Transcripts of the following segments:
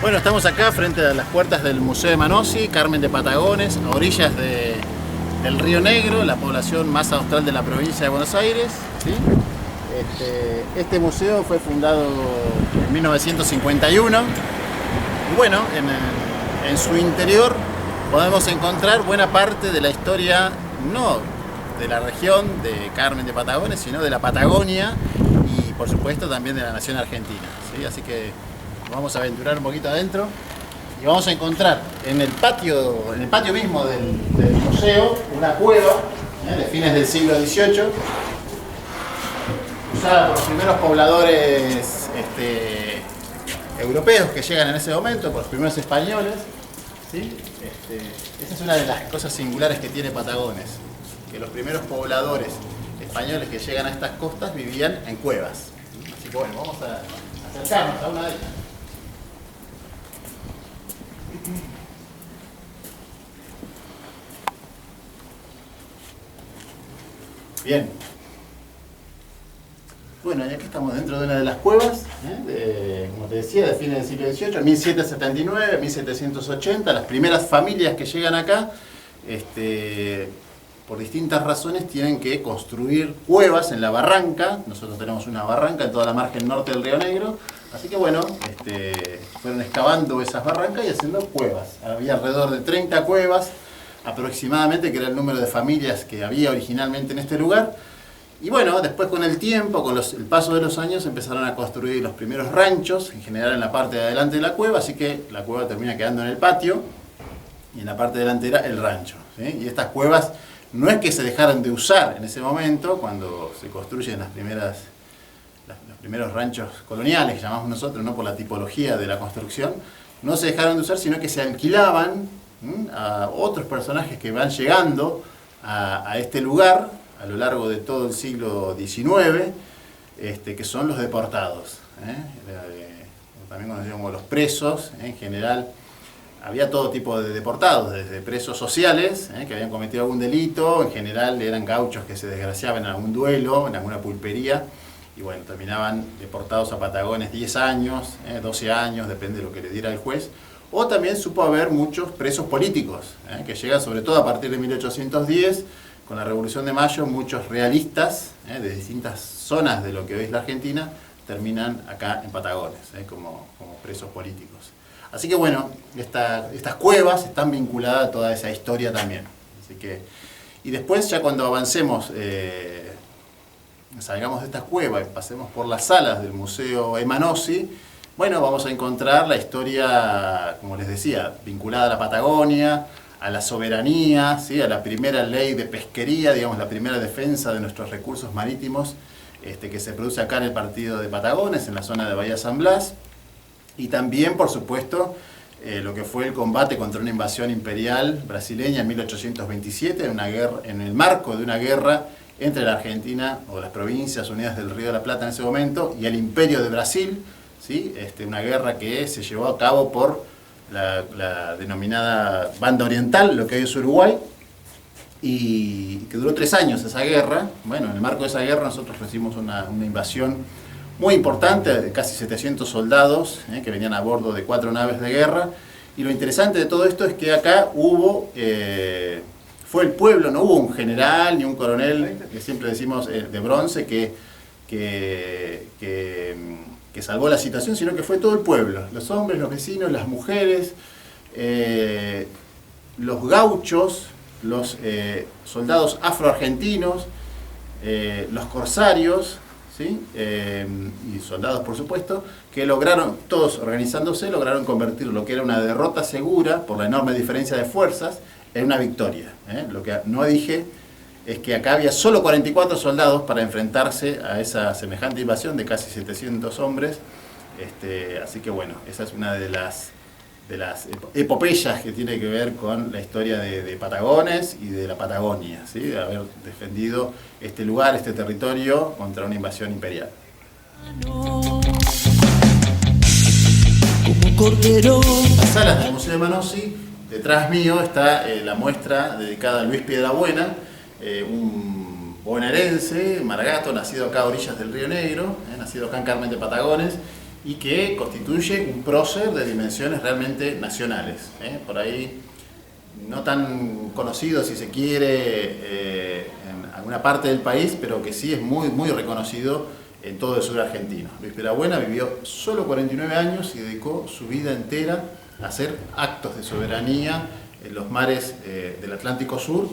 Bueno, estamos acá frente a las puertas del Museo de Emanossi, Carmen de Patagones, a orillas del Río Negro, la población más austral de la provincia de Buenos Aires, ¿sí? Este museo fue fundado en 1951 y bueno, en su interior podemos encontrar buena parte de la historia, no de la región de Carmen de Patagones, sino de la Patagonia y por supuesto también de la nación argentina, ¿sí? Así que vamos a aventurar un poquito adentro y vamos a encontrar en el patio mismo del museo una cueva de fines del siglo XVIII, usada por los primeros pobladores europeos que llegan en ese momento, por los primeros españoles, ¿sí? Esa es una de las cosas singulares que tiene Patagones, que los primeros pobladores españoles que llegan a estas costas vivían en cuevas. Así que bueno, vamos a acercarnos a una de ellas. Bien. Bueno, y aquí estamos dentro de una de las cuevas, como te decía, de fines del siglo XVIII, 1779, 1780, las primeras familias que llegan acá, por distintas razones tienen que construir cuevas en la barranca. Nosotros tenemos una barranca en toda la margen norte del Río Negro, así que bueno, fueron excavando esas barrancas y haciendo cuevas. Había alrededor de 30 cuevas aproximadamente, que era el número de familias que había originalmente en este lugar. Y bueno, después con el tiempo, con el paso de los años, empezaron a construir los primeros ranchos, en general en la parte de adelante de la cueva, así que la cueva termina quedando en el patio y en la parte delantera el rancho, ¿sí? Y estas cuevas no es que se dejaran de usar en ese momento, cuando se construyen los primeros ranchos coloniales, que llamamos nosotros, ¿no? Por la tipología de la construcción, no se dejaron de usar, sino que se alquilaban a otros personajes que van llegando a este lugar a lo largo de todo el siglo XIX, que son los deportados, también conocidos como los presos. En general había todo tipo de deportados, desde presos sociales, que habían cometido algún delito, en general eran gauchos que se desgraciaban en algún duelo, en alguna pulpería, y bueno, terminaban deportados a Patagones 10 años, 12 años, depende de lo que le diera el juez. O también supo haber muchos presos políticos, que llegan sobre todo a partir de 1810, con la Revolución de Mayo. Muchos realistas de distintas zonas de lo que hoy es la Argentina terminan acá en Patagones, como presos políticos. Así que bueno, estas cuevas están vinculadas a toda esa historia también. Así que, y después ya cuando avancemos, salgamos de esta cueva y pasemos por las salas del Museo Emanossi, bueno, vamos a encontrar la historia, como les decía, vinculada a la Patagonia, a la soberanía, ¿sí? A la primera ley de pesquería, digamos, la primera defensa de nuestros recursos marítimos, que se produce acá en el partido de Patagones, en la zona de Bahía San Blas, y también, por supuesto, lo que fue el combate contra una invasión imperial brasileña en 1827, en el marco de una guerra entre la Argentina, o las Provincias Unidas del Río de la Plata en ese momento, y el Imperio de Brasil, ¿sí? Una guerra que se llevó a cabo por la denominada Banda Oriental, lo que hoy es Uruguay, y que duró 3 años esa guerra. Bueno, en el marco de esa guerra nosotros recibimos una invasión muy importante, de casi 700 soldados, que venían a bordo de 4 naves de guerra, y lo interesante de todo esto es que acá fue el pueblo, no hubo un general ni un coronel, que siempre decimos de bronce, que salvó la situación, sino que fue todo el pueblo, los hombres, los vecinos, las mujeres, los gauchos, los soldados afroargentinos, los corsarios, ¿sí? Y soldados, por supuesto, que lograron, todos organizándose, lograron convertir lo que era una derrota segura por la enorme diferencia de fuerzas en una victoria. Lo que no dije es que acá había solo 44 soldados para enfrentarse a esa semejante invasión de casi 700 hombres. Así que bueno, esa es una de las epopeyas que tiene que ver con la historia de Patagones y de la Patagonia, ¿sí? De haber defendido este lugar, este territorio, contra una invasión imperial. Las salas del Museo Emanossi, detrás mío está la muestra dedicada a Luis Piedrabuena, un bonaerense, maragato, nacido acá a orillas del Río Negro, nacido acá en Carmen de Patagones, y que constituye un prócer de dimensiones realmente nacionales. Por ahí no tan conocido, si se quiere, en alguna parte del país, pero que sí es muy, muy reconocido en todo el sur argentino. Luis Piedrabuena vivió solo 49 años y dedicó su vida entera a hacer actos de soberanía en los mares del Atlántico Sur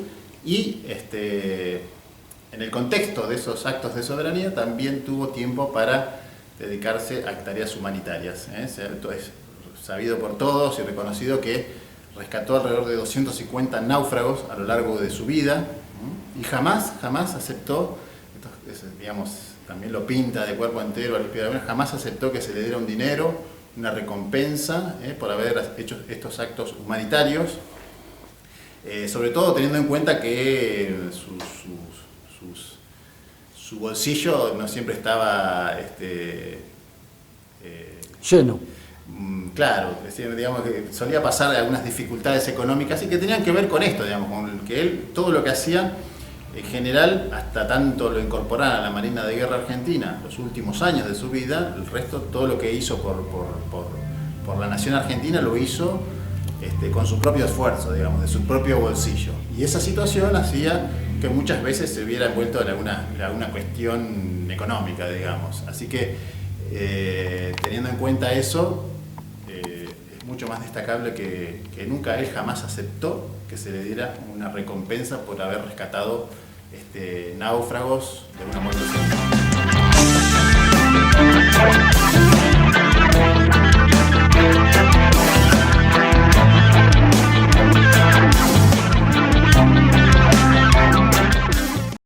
y en el contexto de esos actos de soberanía también tuvo tiempo para dedicarse a tareas humanitarias. Es sabido por todos y reconocido que rescató alrededor de 250 náufragos a lo largo de su vida y jamás aceptó, digamos, también lo pinta de cuerpo entero a Luis Piedrabuena, jamás aceptó que se le diera un dinero, una recompensa por haber hecho estos actos humanitarios, sobre todo teniendo en cuenta que su bolsillo no siempre estaba lleno. Claro, digamos que solía pasar algunas dificultades económicas y que tenían que ver con esto, digamos, con que él, todo lo que hacía, en general, hasta tanto lo incorporara a la Marina de Guerra Argentina, los últimos años de su vida, el resto, todo lo que hizo por la nación argentina, lo hizo con su propio esfuerzo, digamos, de su propio bolsillo. Y esa situación hacía que muchas veces se viera envuelto en alguna cuestión económica, digamos. Así que, teniendo en cuenta eso, es mucho más destacable que nunca él jamás aceptó que se le diera una recompensa por haber rescatado náufragos de una muerte cercana.